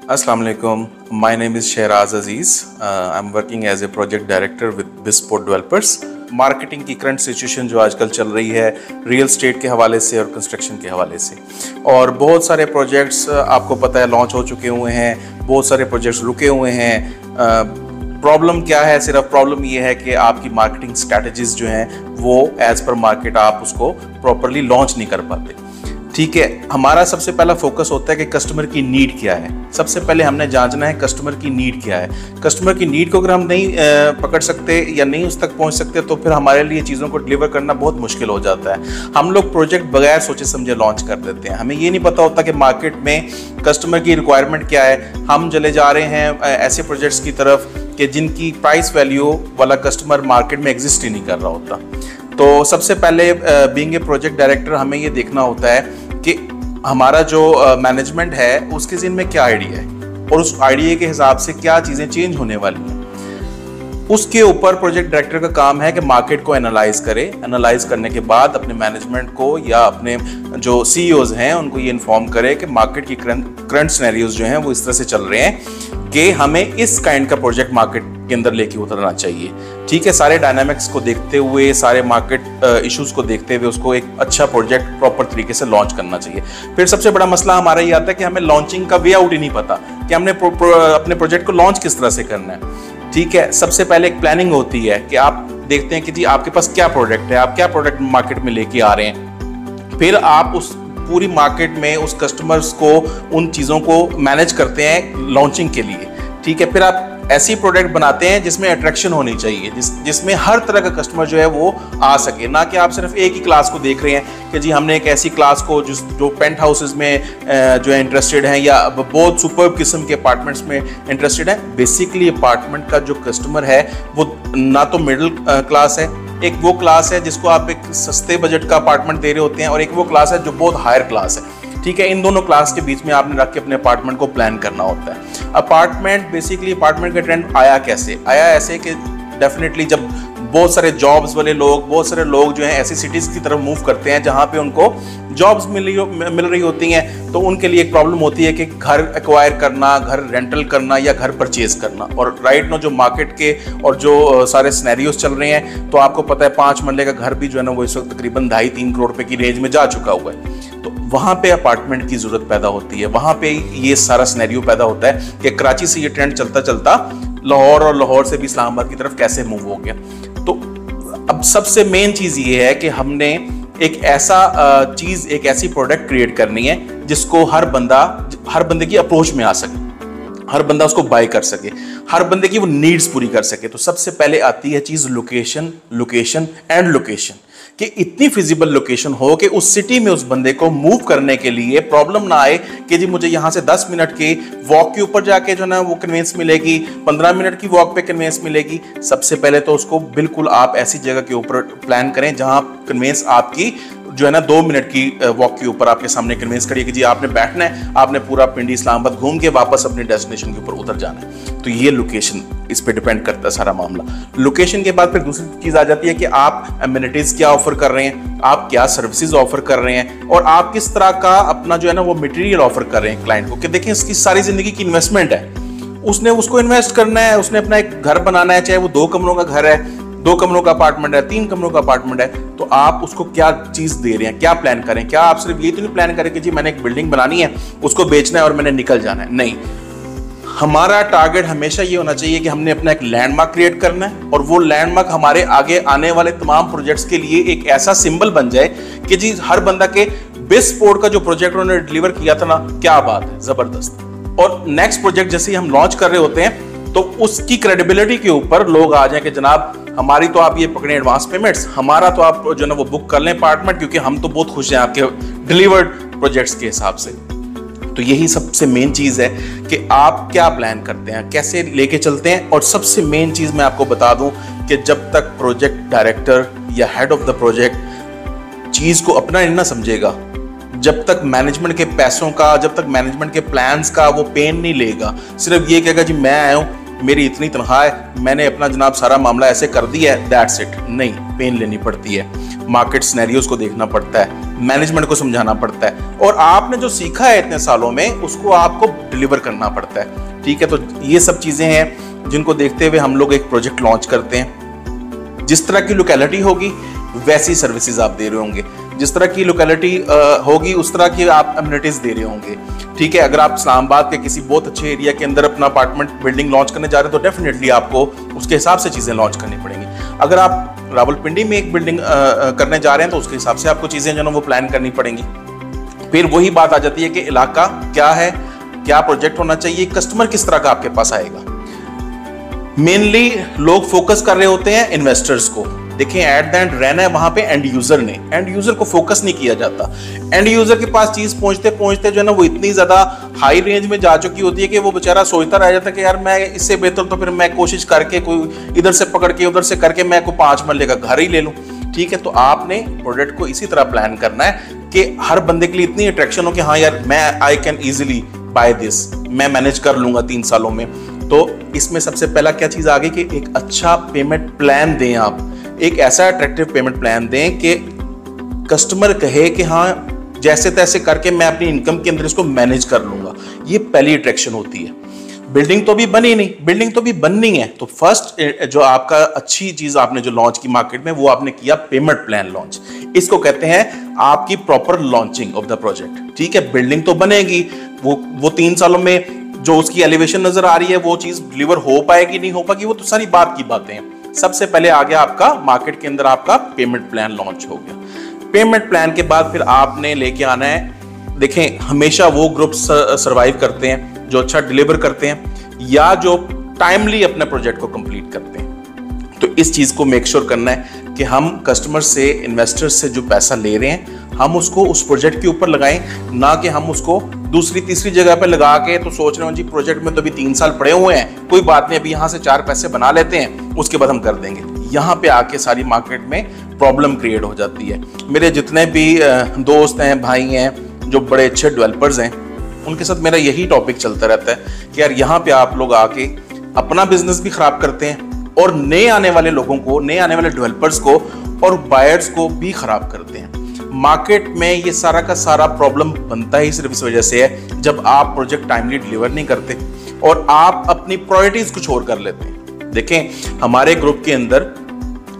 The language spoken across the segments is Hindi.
Assalamu alaikum. My name is Shehraz Aziz. I'm working as a project director with Bisport Developers. Marketing की करंट सिचुएशन जो आजकल चल रही है रियल एस्टेट के हवाले से और कंस्ट्रक्शन के हवाले से, और बहुत सारे प्रोजेक्ट्स आपको पता है लॉन्च हो चुके हुए हैं, बहुत सारे प्रोजेक्ट्स रुके हुए हैं। प्रॉब्लम क्या है? सिर्फ प्रॉब्लम ये है कि आपकी मार्केटिंग स्ट्रैटेजीज जो हैं वो एज पर मार्केट आप उसको प्रॉपरली लॉन्च नहीं कर पाते। ठीक है, हमारा सबसे पहला फोकस होता है कि कस्टमर की नीड क्या है। सबसे पहले हमने जांचना है कस्टमर की नीड क्या है। कस्टमर की नीड को अगर हम नहीं पकड़ सकते या नहीं उस तक पहुंच सकते तो फिर हमारे लिए चीज़ों को डिलीवर करना बहुत मुश्किल हो जाता है। हम लोग प्रोजेक्ट बगैर सोचे समझे लॉन्च कर देते हैं। हमें ये नहीं पता होता कि मार्केट में कस्टमर की रिक्वायरमेंट क्या है। हम चले जा रहे हैं ऐसे प्रोजेक्ट्स की तरफ कि जिनकी प्राइस वैल्यू वाला कस्टमर मार्केट में एग्जिस्ट ही नहीं कर रहा होता। तो सबसे पहले बीइंग ए प्रोजेक्ट डायरेक्टर हमें ये देखना होता है कि हमारा जो मैनेजमेंट है उसके ज़हन में क्या आइडिया है और उस आइडिया के हिसाब से क्या चीज़ें चेंज होने वाली हैं। उसके ऊपर प्रोजेक्ट डायरेक्टर का काम है कि मार्केट को एनालाइज करे। एनालाइज करने के बाद अपने मैनेजमेंट को या अपने जो सीईओज हैं उनको ये इन्फॉर्म करे कि मार्केट की करंट सिनेरियोज जो हैं वो इस तरह से चल रहे हैं कि हमें इस काइंड का प्रोजेक्ट मार्केट के अंदर लेके उतरना चाहिए। ठीक है, सारे डायनामिक्स को देखते हुए, सारे मार्केट इश्यूज को देखते हुए उसको एक अच्छा प्रोजेक्ट प्रॉपर तरीके से लॉन्च करना चाहिए। फिर सबसे बड़ा मसला हमारा ये आता है कि हमें लॉन्चिंग का वे आउट ही नहीं पता कि हमने अपने प्रोजेक्ट को लॉन्च किस तरह से करना है। ठीक है, सबसे पहले एक प्लानिंग होती है कि आप देखते हैं कि जी आपके पास क्या प्रोडक्ट है, आप क्या प्रोडक्ट मार्केट में लेके आ रहे हैं। फिर आप उस पूरी मार्केट में उस कस्टमर्स को उन चीज़ों को मैनेज करते हैं लॉन्चिंग के लिए। ठीक है, फिर आप ऐसी प्रोडक्ट बनाते हैं जिसमें अट्रैक्शन होनी चाहिए, जिसमें हर तरह का कस्टमर जो है वो आ सके। ना कि आप सिर्फ एक ही क्लास को देख रहे हैं कि जी हमने एक ऐसी क्लास को जो पेंट हाउसेज में जो है इंटरेस्टेड हैं या बहुत सुपर्ब किस्म के अपार्टमेंट्स में इंटरेस्टेड हैं। बेसिकली अपार्टमेंट का जो कस्टमर है वो ना तो मिडिल क्लास है, एक वो क्लास है जिसको आप एक सस्ते बजट का अपार्टमेंट दे रहे होते हैं, और एक वो क्लास है जो बहुत हायर क्लास है। ठीक है, इन दोनों क्लास के बीच में आपने रख के अपने अपार्टमेंट को प्लान करना होता है। अपार्टमेंट का ट्रेंड आया कैसे? आया ऐसे कि डेफिनेटली जब बहुत सारे जॉब्स वाले लोग, बहुत सारे लोग जो हैं ऐसी सिटीज़ की तरफ मूव करते हैं जहाँ पे उनको जॉब्स मिल रही होती हैं, तो उनके लिए एक प्रॉब्लम होती है कि घर एक्वायर करना, घर रेंटल करना या घर परचेज करना। और राइट नो जो मार्केट के और जो सारे सिनेरियोज चल रहे हैं, तो आपको पता है 5 मरले का घर भी जो है ना वो इस वक्त तकरीबन 2.5-3 करोड़ रुपए की रेंज में जा चुका हुआ है। तो वहाँ पे अपार्टमेंट की ज़रूरत पैदा होती है। वहाँ पे ये सारा सिनेरियो पैदा होता है कि कराची से ये ट्रेंड चलता चलता लाहौर, और लाहौर से भी इस्लामाबाद की तरफ कैसे मूव हो गया। तो अब सबसे मेन चीज़ ये है कि हमने एक ऐसा चीज़, एक ऐसी प्रोडक्ट क्रिएट करनी है जिसको हर बंदे की अप्रोच में आ सके, हर बंदा उसको बाय कर सके, हर बंदे की वो नीड्स पूरी कर सके। तो सबसे पहले आती है चीज़ लोकेशन, लोकेशन एंड लोकेशन, कि इतनी फिजिबल लोकेशन हो कि उस सिटी में उस बंदे को मूव करने के लिए प्रॉब्लम ना आए कि जी मुझे यहाँ से 10 मिनट के वॉक के ऊपर जाके जो ना वो कन्वेंस मिलेगी, 15 मिनट की वॉक पे कन्वेंस मिलेगी। सबसे पहले तो उसको बिल्कुल आप ऐसी जगह के ऊपर प्लान करें जहाँ कन्वेंस आपकी जो है ना 2 मिनट की वॉक के ऊपर आपके सामने कन्वेंस करिए कि जी आपने बैठना है, आपने पूरा पिंडी इस्लामाबाद घूम के वापस अपने डेस्टिनेशन के ऊपर उतर जाना है। तो ये लोकेशन, इस पे डिपेंड करता है सारा मामला। लोकेशन के बाद फिर दूसरी चीज़ आ जाती है कि आप एमिनिटीज़ क्या ऑफर कर रहे हैं, आप क्या सर्विसेज ऑफर कर रहे हैं, और आप किस तरह का अपना जो है ना वो मटेरियल ऑफर कर रहे हैं क्लाइंट को। कि देखिए इसकी सारी ज़िंदगी की इन्वेस्टमेंट है, उसने उसको इन्वेस्ट करना है, उसने अपना एक घर बनाना है, चाहे वो 2 कमरों का घर है, 2 कमरों का अपार्टमेंट है, 3 कमरों का अपार्टमेंट है। तो आप उसको क्या चीज़ दे रहे हैं, क्या प्लान करें? क्या आप सिर्फ ये तो नहीं प्लान करें कि जी मैंने एक बिल्डिंग बनानी है, उसको बेचना है और मैंने निकल जाना है? नहीं, हमारा टारगेट हमेशा ये होना चाहिए कि हमने अपना एक लैंडमार्क क्रिएट करना है, और वो लैंडमार्क हमारे आगे आने वाले तमाम प्रोजेक्ट्स के लिए एक ऐसा सिंबल बन जाए कि जी हर बंदा के बिस्पोर्ट का जो प्रोजेक्ट उन्होंने डिलीवर किया था ना, क्या बात है, जबरदस्त। और नेक्स्ट प्रोजेक्ट जैसे ही हम लॉन्च कर रहे होते हैं तो उसकी क्रेडिबिलिटी के ऊपर लोग आ जाए कि जनाब हमारी तो आप ये पकड़ें एडवांस पेमेंट्स, हमारा तो आप जो ना वो बुक कर लें अपार्टमेंट, क्योंकि हम तो बहुत खुश हैं आपके डिलीवर्ड प्रोजेक्ट्स के हिसाब से। तो यही सबसे मेन चीज़ है कि आप क्या प्लान करते हैं, कैसे लेके चलते हैं। और सबसे मेन चीज़ मैं आपको बता दूं कि जब तक प्रोजेक्ट डायरेक्टर या हेड ऑफ द प्रोजेक्ट चीज़ को अपना नहीं ना समझेगा, जब तक मैनेजमेंट के पैसों का, जब तक मैनेजमेंट के प्लान्स का वो पेन नहीं लेगा, सिर्फ ये कहेगा जी मैं आया हूँ, मेरी इतनी तनख्वाह है, मैंने अपना जनाब सारा मामला ऐसे कर दिया है, दैट्स इट। नहीं, पेन लेनी पड़ती है, मार्केट सिनेरियोज को देखना पड़ता है, मैनेजमेंट को समझाना पड़ता है, और आपने जो सीखा है इतने सालों में उसको आपको डिलीवर करना पड़ता है। ठीक है, तो ये सब चीजें हैं जिनको देखते हुए हम लोग एक प्रोजेक्ट लॉन्च करते हैं। जिस तरह की लोकेलिटी होगी वैसी सर्विसेज आप दे रहे होंगे, जिस तरह की लोकेलिटी होगी उस तरह की आप अम्यूनिटीज दे रहे होंगे। ठीक है, अगर आप इस्लामाबाद के किसी बहुत अच्छे एरिया के अंदर अपना अपार्टमेंट बिल्डिंग लॉन्च करने जा रहे हैं तो डेफिनेटली आपको उसके हिसाब से चीजें लॉन्च करनी पड़ेंगी। अगर आप रावलपिंडी में एक बिल्डिंग करने जा रहे हैं तो उसके हिसाब से आपको चीजें जो है वो प्लान करनी पड़ेंगी। फिर वही बात आ जाती है कि इलाका क्या है, क्या प्रोजेक्ट होना चाहिए, कस्टमर किस तरह का आपके पास आएगा। मेनली लोग फोकस कर रहे होते हैं इन्वेस्टर्स को। देखें, एट द एंड रहना है वहां पे एंड यूजर ने, एंड यूजर को फोकस नहीं किया जाता। एंड यूजर के पास चीज पहुंचते पहुंचते जो है ना वो इतनी ज्यादा हाई रेंज में जा चुकी होती है कि वो बेचारा सोचता रह जाता है कि यार मैं इससे बेहतर तो फिर मैं कोशिश करके कोई इधर से पकड़ के उधर से करके मैं कोई 5 मरले का घर ही ले लूं। ठीक है, तो आपने प्रोडक्ट को इसी तरह प्लान करना है कि हर बंदे के लिए इतनी अट्रैक्शन हो कि हाँ यार मैं I can easily buy this, मैं मैनेज कर लूंगा 3 सालों में। तो इसमें सबसे पहला क्या चीज आ गई कि एक अच्छा पेमेंट प्लान दें आप, एक ऐसा अट्रैक्टिव पेमेंट प्लान दें कि कस्टमर कहे कि हाँ जैसे तैसे करके मैं अपनी इनकम के अंदर इसको मैनेज कर लूंगा। ये पहली अट्रैक्शन होती है। बिल्डिंग तो भी बनी नहीं, बिल्डिंग तो भी बननी है, तो फर्स्ट जो आपका अच्छी चीज आपने जो लॉन्च की मार्केट में वो आपने किया पेमेंट प्लान लॉन्च। इसको कहते हैं आपकी proper launching of the project. ठीक है, बिल्डिंग तो बनेगी, वो 3 सालों में जो उसकी एलिवेशन नजर आ रही है वो चीज डिलीवर हो पाएगी नहीं हो पाएगी, वो तो सारी बात की बातें हैं। सबसे पहले आ गया आपका मार्केट के अंदर आपका पेमेंट प्लान लॉन्च हो गया। पेमेंट प्लान के बाद फिर आपने लेके आना है, देखें हमेशा वो ग्रुप सर्वाइव करते हैं जो अच्छा डिलीवर करते हैं या जो टाइमली अपने प्रोजेक्ट को कंप्लीट करते हैं। तो इस चीज को मेक श्योर करना है कि हम कस्टमर से, इन्वेस्टर्स से जो पैसा ले रहे हैं हम उसको उस प्रोजेक्ट के ऊपर लगाएं, ना कि हम उसको दूसरी तीसरी जगह पे लगा के तो सोच रहे हो जी प्रोजेक्ट में तो अभी 3 साल पड़े हुए हैं, कोई बात नहीं अभी यहाँ से 4 पैसे बना लेते हैं उसके बाद हम कर देंगे। यहाँ पे आके सारी मार्केट में प्रॉब्लम क्रिएट हो जाती है। मेरे जितने भी दोस्त हैं, भाई हैं जो बड़े अच्छे डेवलपर्स हैं, उनके साथ मेरा यही टॉपिक चलता रहता है कि यार यहाँ पे आप लोग आके अपना बिजनेस भी खराब करते हैं और नए आने वाले लोगों को, नए आने वाले डेवलपर्स को और बायर्स को भी खराब करते हैं। मार्केट में ये सारा का सारा प्रॉब्लम बनता ही सिर्फ इस वजह से है जब आप प्रोजेक्ट टाइमली डिलीवर नहीं करते और आप अपनी प्रायोरिटीज कुछ और कर लेते हैं। देखें हमारे ग्रुप के अंदर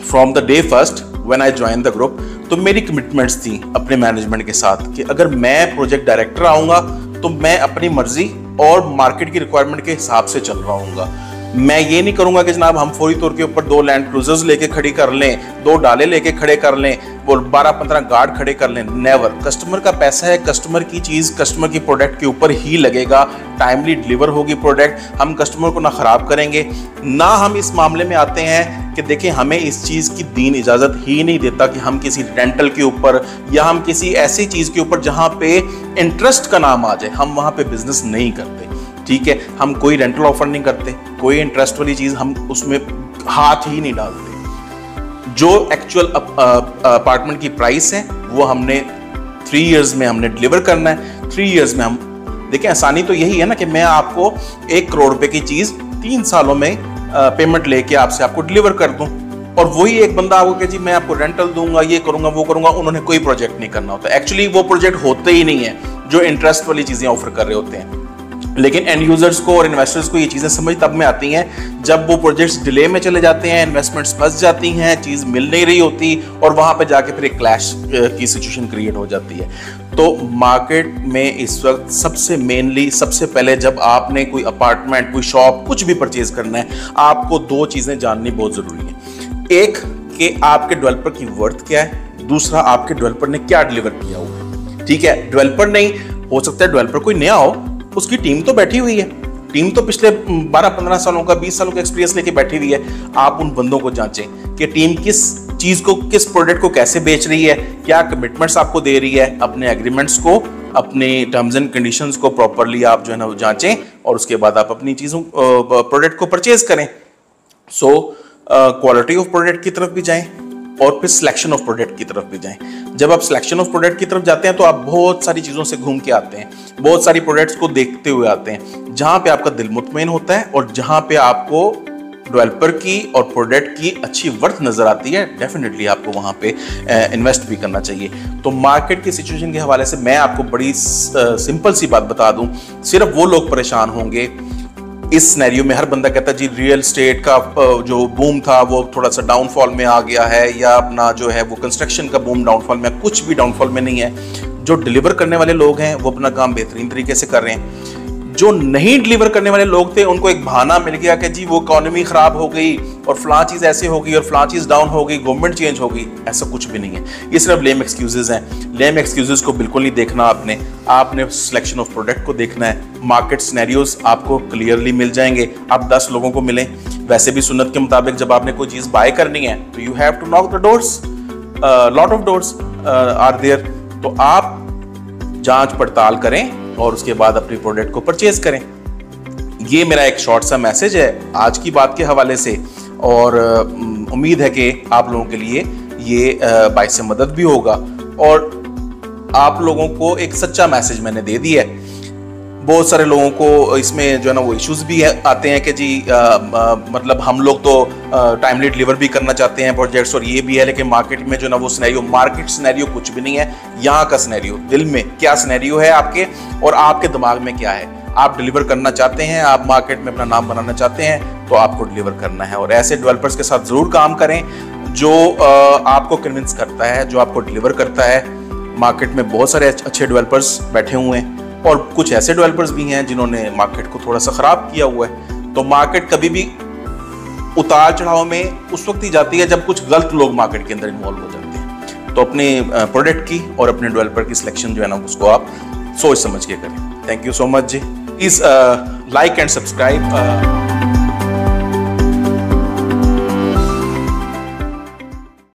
from the day first when I join the group, तो मेरी कमिटमेंट्स थी अपने मैनेजमेंट के साथ कि अगर मैं प्रोजेक्ट डायरेक्टर आऊंगा तो मैं अपनी मर्जी और मार्केट की रिक्वायरमेंट के हिसाब से चल रहा हूंगा। मैं ये नहीं करूंगा कि जनाब हम फौरी तौर के ऊपर 2 लैंड क्रूजर्स लेके खड़ी कर लें, 2 डाले लेके खड़े कर लें, वो 12-15 गार्ड खड़े कर लें। नेवर। कस्टमर का पैसा है, कस्टमर की चीज, कस्टमर की प्रोडक्ट के ऊपर ही लगेगा। टाइमली डिलीवर होगी प्रोडक्ट, हम कस्टमर को ना खराब करेंगे ना हम इस मामले में आते हैं कि देखें हमें इस चीज की दीन इजाजत ही नहीं देता कि हम किसी रेंटल के ऊपर या हम किसी ऐसी चीज के ऊपर जहां पे इंटरेस्ट का नाम आ जाए हम वहां पे बिजनेस नहीं करते। ठीक है, हम कोई रेंटल ऑफर नहीं करते, कोई इंटरेस्ट वाली चीज हम उसमें हाथ ही नहीं डालते। जो एक्चुअल अपार्टमेंट की प्राइस है वो हमने 3 इयर्स में हमने डिलीवर करना है। 3 इयर्स में हम देखें, आसानी तो यही है ना कि मैं आपको 1 करोड़ रुपए की चीज 3 सालों में पेमेंट लेके आपको डिलीवर कर दूं और वही एक बंदा आपको कहे जी मैं आपको रेंटल दूंगा, ये करूंगा, वो करूंगा, उन्होंने कोई प्रोजेक्ट नहीं करना होता। एक्चुअली वो प्रोजेक्ट होते ही नहीं है जो इंटरेस्ट वाली चीजें ऑफर कर रहे होते हैं। लेकिन एंड यूजर्स को और इन्वेस्टर्स को ये चीजें समझ तब में आती हैं जब वो प्रोजेक्ट्स डिले में चले जाते हैं, इन्वेस्टमेंट्स फंस जाती हैं, चीज मिल नहीं रही होती और वहां पे जाके फिर एक क्लैश की सिचुएशन क्रिएट हो जाती है। तो मार्केट में इस वक्त सबसे पहले जब आपने कोई अपार्टमेंट, कोई शॉप, कुछ भी परचेज करना है, आपको 2 चीजें जाननी बहुत जरूरी है। एक कि आपके डेवलपर की वर्थ क्या है, दूसरा आपके डेवलपर ने क्या डिलीवर किया हुआ है। ठीक है, डेवलपर नहीं हो सकता है डेवलपर कोई नया हो, उसकी टीम तो बैठी हुई है, टीम तो पिछले 12-15 सालों का, 20 सालों का एक्सपीरियंस लेके बैठी हुई है। आप उन बंदों को जांचें कि टीम किस चीज को, किस प्रोडक्ट को कैसे बेच रही है, क्या कमिटमेंट्स आपको दे रही है, अपने एग्रीमेंट्स को, अपने टर्म्स एंड कंडीशंस को प्रॉपरली आप जो है ना वो जांचें और उसके बाद आप अपनी चीजों प्रोडक्ट को परचेज करें। सो क्वालिटी ऑफ प्रोडक्ट की तरफ भी जाएं और फिर सिलेक्शन ऑफ प्रोडक्ट की तरफ भी जाएं। जब आप सिलेक्शन ऑफ प्रोडक्ट की तरफ जाते हैं तो आप बहुत सारी चीज़ों से घूम के आते हैं, बहुत सारी प्रोडक्ट्स को देखते हुए आते हैं, जहां पे आपका दिल मुतमईन होता है और जहां पे आपको डेवलपर की और प्रोडक्ट की अच्छी वर्थ नजर आती है, डेफिनेटली आपको वहां पे इन्वेस्ट भी करना चाहिए। तो मार्केट की सिचुएशन के हवाले से मैं आपको बड़ी सिंपल सी बात बता दूं, सिर्फ वो लोग परेशान होंगे इस सिनेरियो में। हर बंदा कहता है जी रियल स्टेट का जो बूम था वो थोड़ा सा डाउनफॉल में आ गया है, या अपना जो है वो कंस्ट्रक्शन का बूम डाउनफॉल में, कुछ भी डाउनफॉल में नहीं है। जो डिलीवर करने वाले लोग हैं वो अपना काम बेहतरीन तरीके से कर रहे हैं। जो नहीं डिलीवर करने वाले लोग थे उनको एक बहाना मिल गया कि जी वो इकोनॉमी खराब हो गई और फलां चीज ऐसे हो गई और फलां चीज डाउन हो गई, गवर्नमेंट चेंज हो गई। ऐसा कुछ भी नहीं है, ये सिर्फ लेम एक्सक्यूजेज हैं। लेम एक्सक्यूजेज को बिल्कुल नहीं देखना आपने सिलेक्शन ऑफ प्रोडक्ट को देखना है। मार्केट सिनेरियोज आपको क्लियरली मिल जाएंगे। आप 10 लोगों को मिलें, वैसे भी सुन्नत के मुताबिक जब आपने कोई चीज बाय करनी है तो you have to knock the doors, lot of doors are there. तो आप जांच पड़ताल करें और उसके बाद अपनी प्रोडक्ट को परचेज करें। ये मेरा एक शॉर्ट सा मैसेज है आज की बात के हवाले से, और उम्मीद है कि आप लोगों के लिए ये बाइस से मदद भी होगा और आप लोगों को एक सच्चा मैसेज मैंने दे दिया है। बहुत सारे लोगों को इसमें जो है ना वो इश्यूज भी आते हैं कि जी मतलब हम लोग तो टाइमली डिलीवर भी करना चाहते हैं प्रोजेक्ट्स, और ये भी है, लेकिन मार्केट में जो है ना वो सिनेरियो, मार्केट सिनेरियो कुछ भी नहीं है। यहाँ का सिनेरियो, दिल में क्या सिनेरियो है आपके और आपके दिमाग में क्या है। आप डिलीवर करना चाहते हैं, आप मार्केट में अपना नाम बनाना चाहते हैं, तो आपको डिलीवर करना है। और ऐसे डेवलपर्स के साथ जरूर काम करें जो आपको कन्विंस करता है, जो आपको डिलीवर करता है। मार्केट में बहुत सारे अच्छे डेवलपर्स बैठे हुए हैं और कुछ ऐसे डेवलपर्स भी हैं जिन्होंने मार्केट को थोड़ा सा खराब किया हुआ है। तो मार्केट कभी भी उतार चढ़ाव में उस वक्त ही जाती है जब कुछ गलत लोग मार्केट के अंदर इन्वॉल्व हो जाते हैं। तो अपने प्रोडक्ट की और अपने डेवलपर की सिलेक्शन जो है ना उसको आप सोच समझ के करें। थैंक यू सो मच जी। Please like and subscribe.